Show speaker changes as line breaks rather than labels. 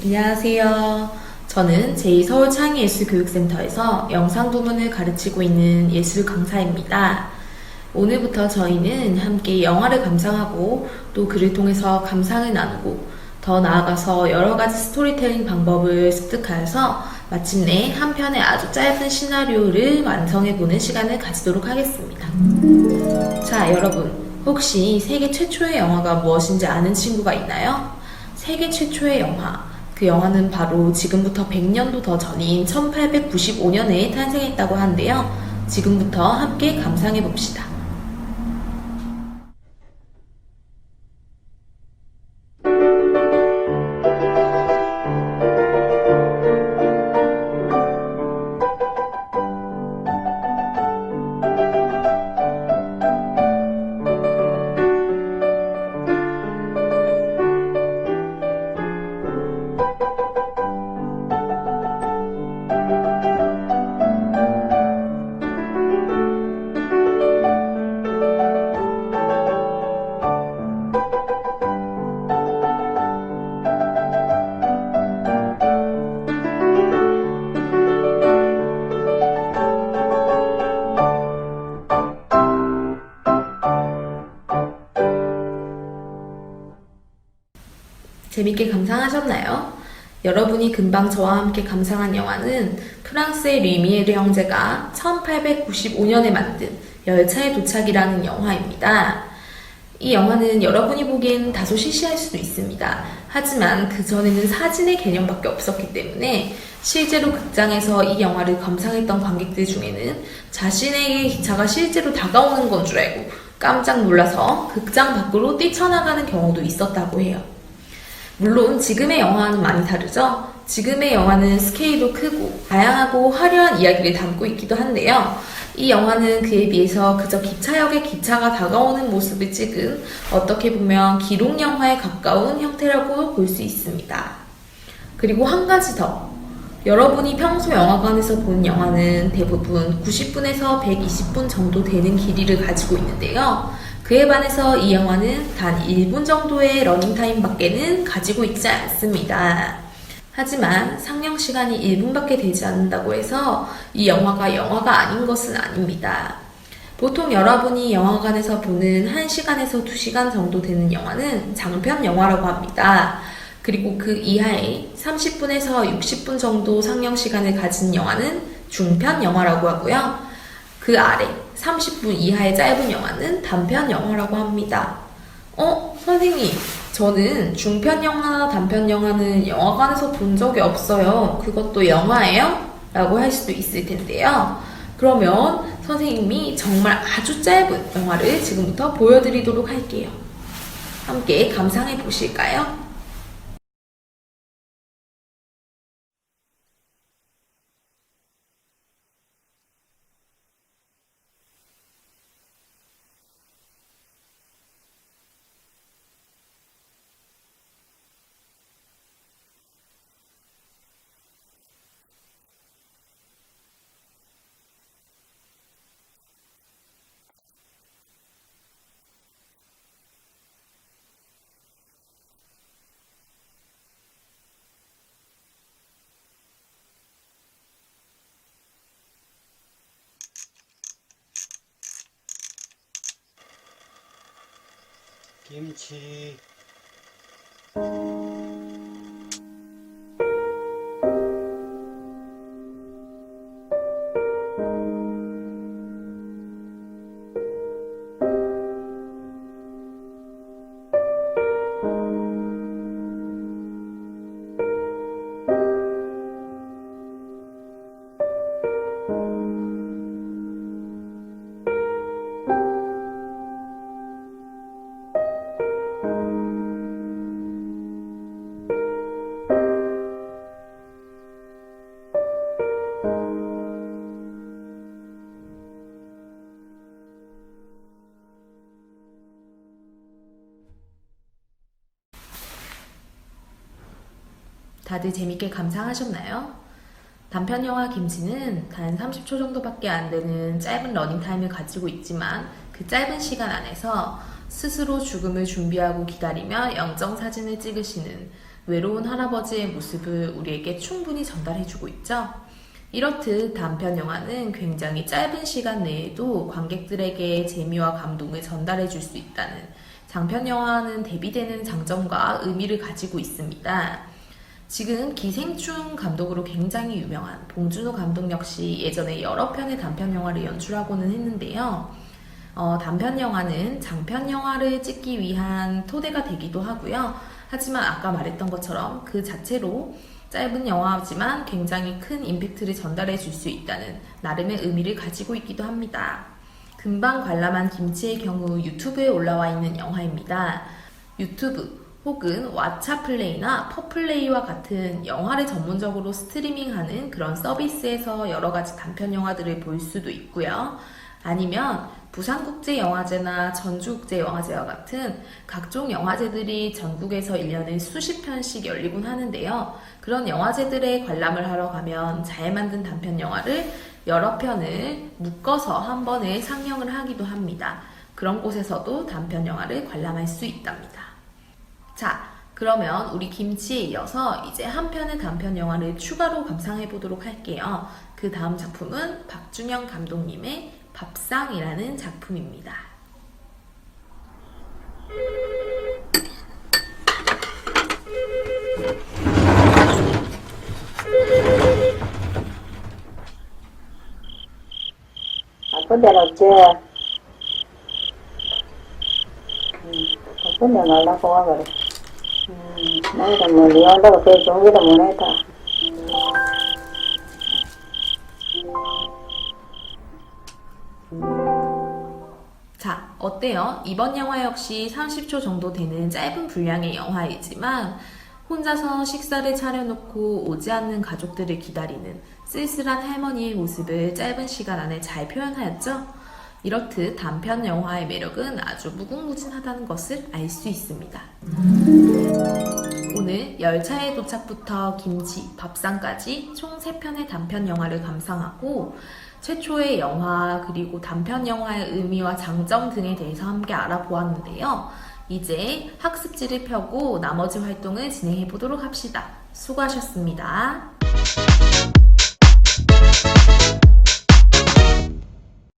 안녕하세요. 저는 제2서울창의예술교육센터에서 영상 부문을 가르치고 있는 예술 강사입니다. 오늘부터 저희는 함께 영화를 감상하고 또 그를 통해서 감상을 나누고 더 나아가서 여러 가지 스토리텔링 방법을 습득하여서 마침내 한 편의 아주 짧은 시나리오를 완성해보는 시간을 가지도록 하겠습니다. 자, 여러분, 혹시 세계 최초의 영화가 무엇인지 아는 친구가 있나요? 세계 최초의 영화. 그 영화는 바로 지금부터 100년도 더 전인 1895년에 탄생했다고 하는데요. 지금부터 함께 감상해 봅시다. 재밌게 감상하셨나요? 여러분이 금방 저와 함께 감상한 영화는 프랑스의 류미에르 형제가 1895년에 만든 열차의 도착이라는 영화입니다. 이 영화는 여러분이 보기엔 다소 시시할 수도 있습니다. 하지만 그 전에는 사진의 개념밖에 없었기 때문에 실제로 극장에서 이 영화를 감상했던 관객들 중에는 자신에게 기차가 실제로 다가오는 건 줄 알고 깜짝 놀라서 극장 밖으로 뛰쳐나가는 경우도 있었다고 해요. 물론 지금의 영화와는 많이 다르죠? 지금의 영화는 스케일도 크고 다양하고 화려한 이야기를 담고 있기도 한데요. 이 영화는 그에 비해서 그저 기차역에 기차가 다가오는 모습을 찍은 어떻게 보면 기록 영화에 가까운 형태라고 볼 수 있습니다. 그리고 한 가지 더. 여러분이 평소 영화관에서 본 영화는 대부분 90분에서 120분 정도 되는 길이를 가지고 있는데요. 그에 반해서 이 영화는 단 1분 정도의 러닝타임 밖에는 가지고 있지 않습니다. 하지만 상영 시간이 1분밖에 되지 않는다고 해서 이 영화가 아닌 것은 아닙니다. 보통 여러분이 영화관에서 보는 1시간에서 2시간 정도 되는 영화는 장편 영화라고 합니다. 그리고 그 이하의 30분에서 60분 정도 상영 시간을 가진 영화는 중편 영화라고 하고요. 그 아래 30분 이하의 짧은 영화는 단편 영화라고 합니다. 선생님, 저는 중편 영화나 단편 영화는 영화관에서 본 적이 없어요. 그것도 영화예요? 라고 할 수도 있을 텐데요. 그러면 선생님이 정말 아주 짧은 영화를 지금부터 보여드리도록 할게요. 함께 감상해 보실까요?
김치.
다들 재밌게 감상하셨나요? 단편 영화 김치는 단 30초 정도밖에 안 되는 짧은 러닝타임을 가지고 있지만 그 짧은 시간 안에서 스스로 죽음을 준비하고 기다리며 영정 사진을 찍으시는 외로운 할아버지의 모습을 우리에게 충분히 전달해주고 있죠. 이렇듯 단편 영화는 굉장히 짧은 시간 내에도 관객들에게 재미와 감동을 전달해줄 수 있다는 장편 영화는 대비되는 장점과 의미를 가지고 있습니다. 지금 기생충 감독으로 굉장히 유명한 봉준호 감독 역시 예전에 여러 편의 단편 영화를 연출하고는 했는데요. 단편 영화는 장편 영화를 찍기 위한 토대가 되기도 하고요. 하지만 아까 말했던 것처럼 그 자체로 짧은 영화지만 굉장히 큰 임팩트를 전달해 줄 수 있다는 나름의 의미를 가지고 있기도 합니다. 금방 관람한 김치의 경우 유튜브에 올라와 있는 영화입니다. 유튜브 혹은 왓챠플레이나 퍼플레이와 같은 영화를 전문적으로 스트리밍하는 그런 서비스에서 여러 가지 단편 영화들을 볼 수도 있고요. 아니면 부산국제영화제나 전주국제영화제와 같은 각종 영화제들이 전국에서 1년에 수십 편씩 열리곤 하는데요. 그런 영화제들에 관람을 하러 가면 잘 만든 단편 영화를 여러 편을 묶어서 한 번에 상영을 하기도 합니다. 그런 곳에서도 단편 영화를 관람할 수 있답니다. 자, 그러면 우리 김치에 이어서 이제 한 편의 단편 영화를 추가로 감상해 보도록 할게요. 그 다음 작품은 박준영 감독님의 밥상이라는 작품입니다.
바쁜 데는 없지? 바쁜 데 말라고 와버려. 나이가 뭐, 니 온다고 별 종기도 못했다.
자, 어때요? 이번 영화 역시 30초 정도 되는 짧은 분량의 영화이지만 혼자서 식사를 차려놓고 오지 않는 가족들을 기다리는 쓸쓸한 할머니의 모습을 짧은 시간 안에 잘 표현하였죠? 이렇듯 단편 영화의 매력은 아주 무궁무진하다는 것을 알 수 있습니다. 오늘 열차의 도착부터 김치, 밥상까지 총 3편의 단편 영화를 감상하고 최초의 영화 그리고 단편 영화의 의미와 장점 등에 대해서 함께 알아보았는데요. 이제 학습지를 펴고 나머지 활동을 진행해 보도록 합시다. 수고하셨습니다.